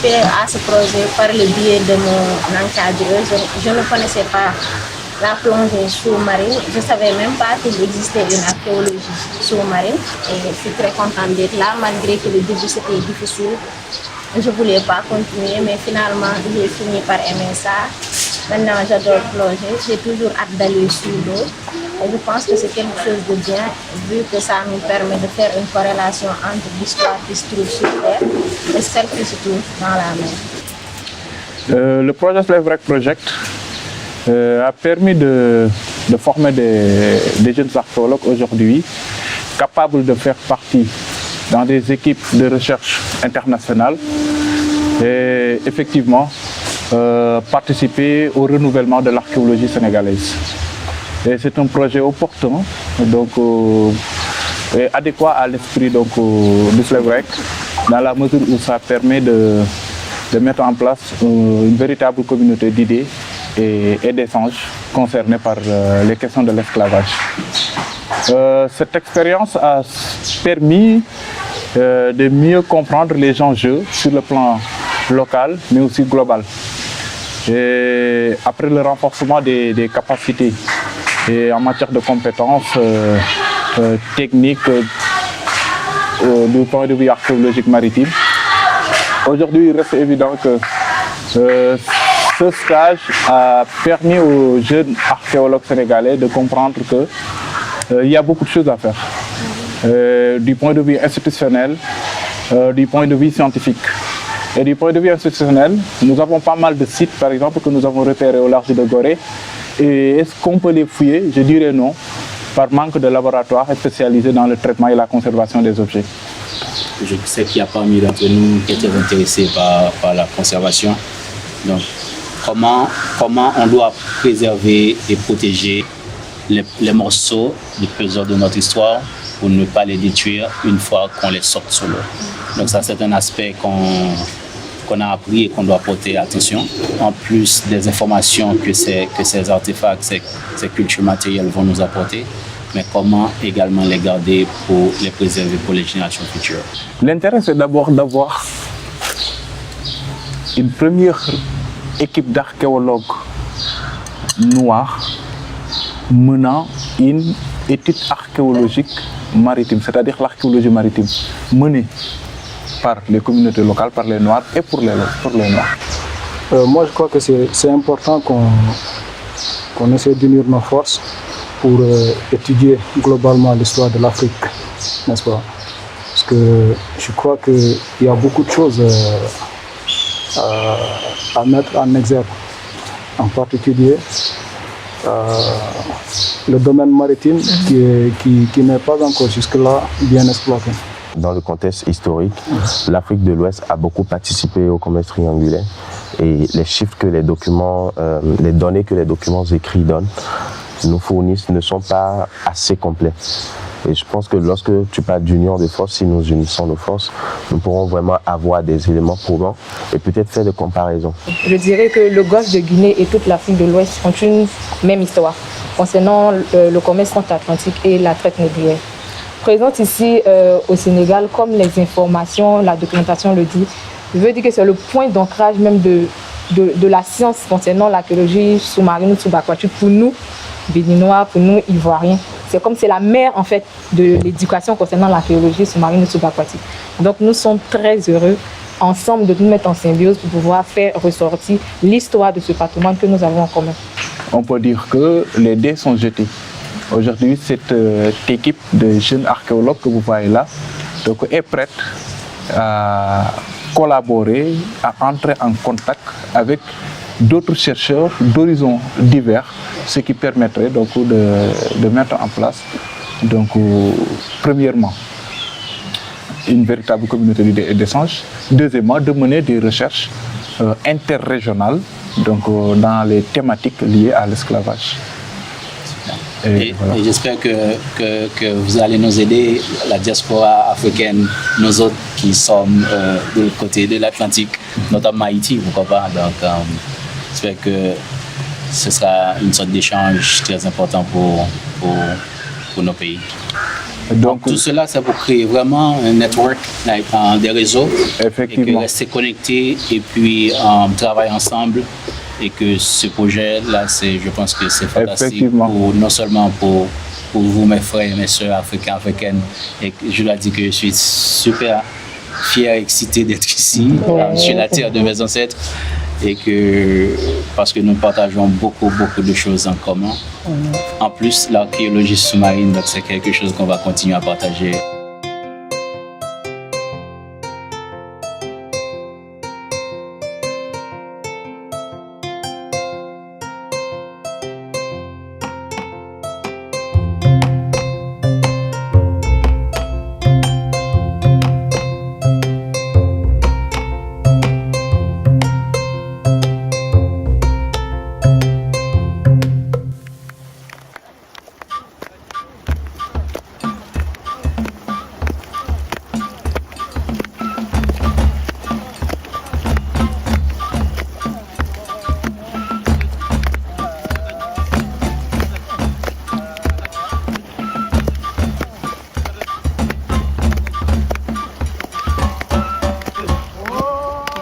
participé à ce projet par le biais de mon encadreur. Je ne connaissais pas la plongée sous-marine. Je ne savais même pas qu'il existait une archéologie sous-marine. Et je suis très contente d'être là, malgré que le début c'était difficile. Je ne voulais pas continuer, mais finalement j'ai fini par aimer ça. Maintenant j'adore plonger, j'ai toujours hâte d'aller sous l'eau. Et je pense que c'est quelque chose de bien, vu que ça nous permet de faire une corrélation entre l'histoire qui se trouve sur Terre et celle qui se trouve dans la mer. Le projet Slave Wreck Project a permis de former des jeunes archéologues aujourd'hui capables de faire partie dans des équipes de recherche internationales et effectivement participer au renouvellement de l'archéologie sénégalaise. Et c'est un projet opportun, donc et adéquat à l'esprit du Slave Wreck, dans la mesure où ça permet de mettre en place une véritable communauté d'idées et d'échanges concernés par les questions de l'esclavage. Cette expérience a permis de mieux comprendre les enjeux sur le plan local, mais aussi global. Et après le renforcement des capacités et en matière de compétences techniques du point de vue archéologique maritime, aujourd'hui il reste évident que ce stage a permis aux jeunes archéologues sénégalais de comprendre qu'il y a beaucoup de choses à faire, du point de vue institutionnel, du point de vue scientifique. Et du point de vue institutionnel, nous avons pas mal de sites, par exemple, que nous avons repérés au large de Gorée. Et est-ce qu'on peut les fouiller? Je dirais non, par manque de laboratoires spécialisés dans le traitement et la conservation des objets. Je sais qu'il y a parmi d'entre nous qui étaient intéressés par la conservation. Donc, comment on doit préserver et protéger les morceaux, les trésors de notre histoire pour ne pas les détruire une fois qu'on les sort sur l'eau. Donc ça, c'est un aspect qu'on a appris et qu'on doit porter attention, en plus des informations que ces artefacts, ces cultures matérielles vont nous apporter, mais comment également les garder pour les préserver pour les générations futures. L'intérêt, c'est d'abord d'avoir une première équipe d'archéologues noirs menant une étude archéologique maritime, c'est-à-dire l'archéologie maritime, menée par les communautés locales, par les Noirs et pour les Noirs. Moi, je crois que c'est important qu'on essaie d'unir nos forces pour étudier globalement l'histoire de l'Afrique, n'est-ce pas? Parce que je crois qu'il y a beaucoup de choses à mettre en exergue, en particulier le domaine maritime qui n'est pas encore jusque-là bien exploité. Dans le contexte historique, l'Afrique de l'Ouest a beaucoup participé au commerce triangulaire et les chiffres que les documents, les données que les documents écrits donnent, nous fournissent ne sont pas assez complets. Et je pense que lorsque tu parles d'union de forces, si nous unissons nos forces, nous pourrons vraiment avoir des éléments probants et peut-être faire des comparaisons. Je dirais que le golfe de Guinée et toute l'Afrique de l'Ouest ont une même histoire concernant le commerce transatlantique et la traite négrière. Présente ici au Sénégal, comme les informations, la documentation le dit, je veux dire que c'est le point d'ancrage même de la science concernant l'archéologie sous-marine ou subaquatique pour nous, Béninois, pour nous, Ivoiriens. C'est comme c'est la mère en fait de l'éducation concernant l'archéologie sous-marine ou subaquatique. Donc nous sommes très heureux ensemble de nous mettre en symbiose pour pouvoir faire ressortir l'histoire de ce patrimoine que nous avons en commun. On peut dire que les dés sont jetés. Aujourd'hui, cette équipe de jeunes archéologues que vous voyez là est prête à collaborer, à entrer en contact avec d'autres chercheurs d'horizons divers, ce qui permettrait donc, de mettre en place, donc, premièrement, une véritable communauté d'échange, deuxièmement, de mener des recherches interrégionales donc, dans les thématiques liées à l'esclavage. Et j'espère que vous allez nous aider, la diaspora africaine, nous autres qui sommes de l'autre côté de l'Atlantique, notamment Haïti, pourquoi pas. Donc, j'espère que ce sera une sorte d'échange très important pour nos pays. Donc, tout cela, c'est pour créer vraiment un network, des réseaux. Effectivement. Et que rester connectés et puis travailler ensemble. Et que ce projet-là, je pense que c'est fantastique, non seulement pour vous, mes frères et mes soeurs africaines. Et je dois dire que je suis super fier et excité d'être ici, sur la terre de mes ancêtres. Et parce que nous partageons beaucoup de choses en commun. En plus, l'archéologie sous-marine, donc c'est quelque chose qu'on va continuer à partager.